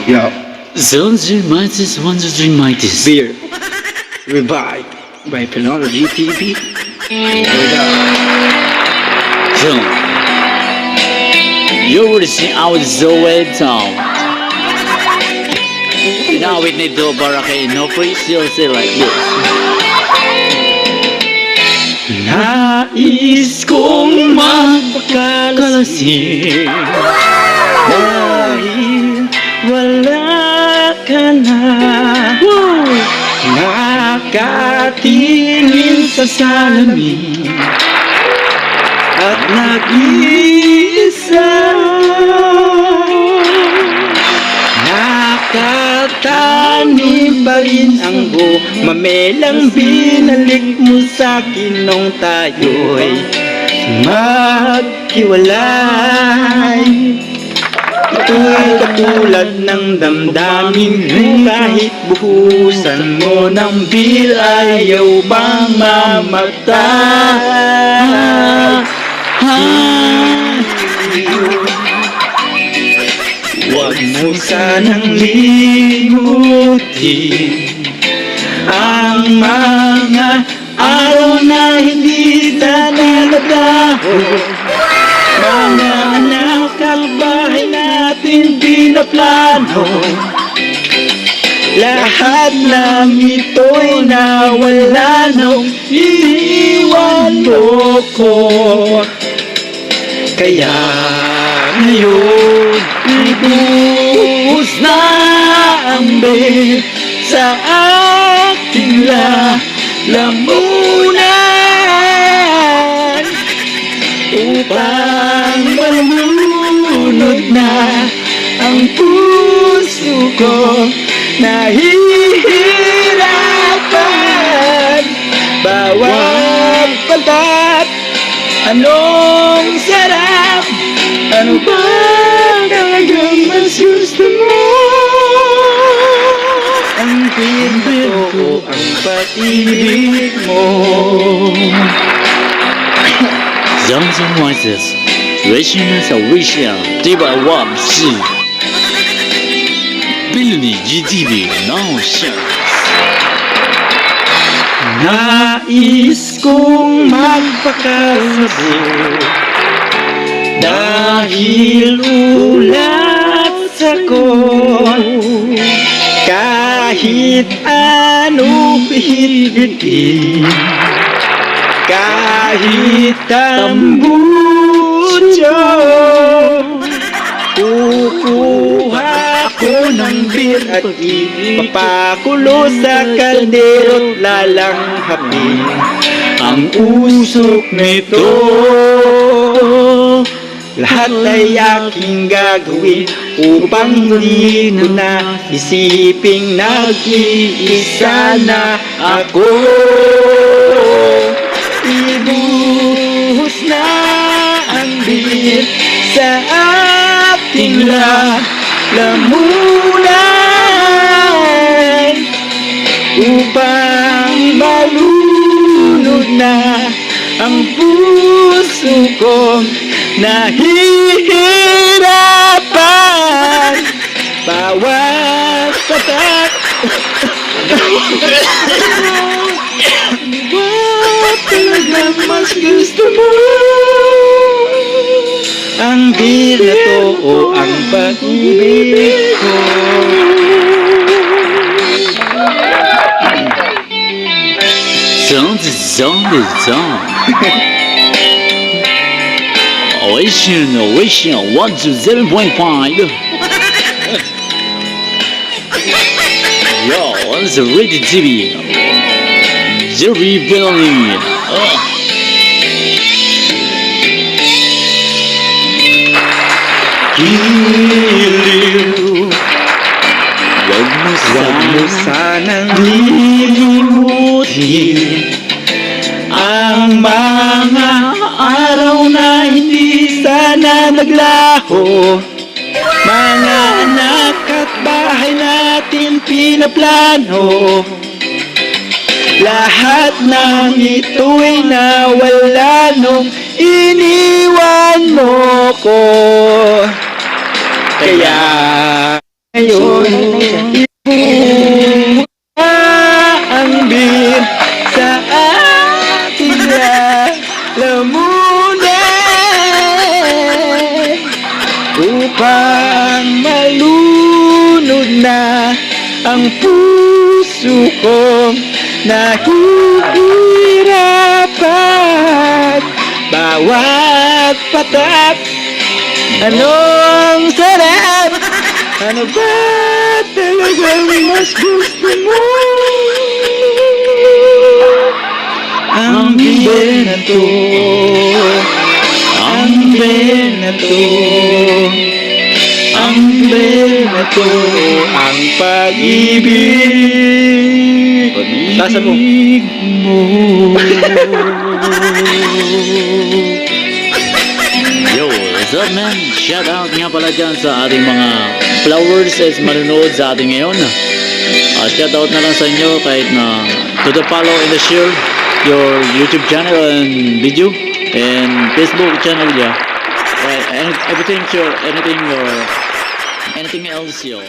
Yo, Zone 3 Mighties, 1 2 3 Mighties. beer, revive by Penology TV. So, you're listening our Zoe Town. Now we need to barricade, no free, still say like this. Nais kong magpakalasin dahil wala ka na. Nakatingin sa salamin at nag-iisa, nakatanim pa rin ang mamelang binalik mo sa'kin nung tayo'y maghiwalay. Ito'y katulad ng damdamin mo, kahit buhusan mo ng bil, ayaw bang mamatay? Huwag mo sanang limutin ang mga araw na hindi sana naglaho. Mga anak at bahay natin pinaplano, lahat ng ito'y nawala nung iniwan mo ko. Kaya ngayon ibuhos na ang bir sa ating lalamunan, upang malunod na ang puso ko. Nahihirapan bawat pagkat anong sarap, ano ba talagang mas gusto mo? Ang pinto ang pag-ibig mo. Zone Voices 微醺的小微笑，对吧？我不是。Penology TV now shares. Nais kong magpakasabot dahil ulat ako, kahit ano pihitin, kahit tambucho, kukuha ko ng beer at ipapakulo sa kaldero't lalanghapin ang usok nito. Lahat ay aking gagawin upang hindi ko na isiping nag-iisa na ako. Ibuhos na ang beer sa ating lalamunan, upang malunod na ang puso ko. Nahihirapan bawat patak. What talagang mas gusto mo? Ang bir na to o ang pag-ibig ko? Zone 微醺1 2 0.5. Yo, it's a Ready TV. Jerry Bellamy. Giliw, wag mo sanang limutin ang mga araw na hindi sana naglaho. Mga anak at bahay natin pinaplano, lahat ng ito'y nawala nung iniwan mo ko. Kaya ngayon ibuha ang bin sa ating lalamunan upang malunod na ang puso kong nahihirapan bawat patak. Anong sarap? Ano ba talagang mas gusto mo? Ang bibig na to, ang bibig na to, ang bibig na to, ang pag-ibig. Tasa mo. Yo, what's up man? Shout out nga pala dyan sa ating mga flowers as manunood sa ating ngayon. Shout out na lang sa inyo kahit na to the follow and the share your YouTube channel and video and Facebook channel yeah. And everything sure anything else yo.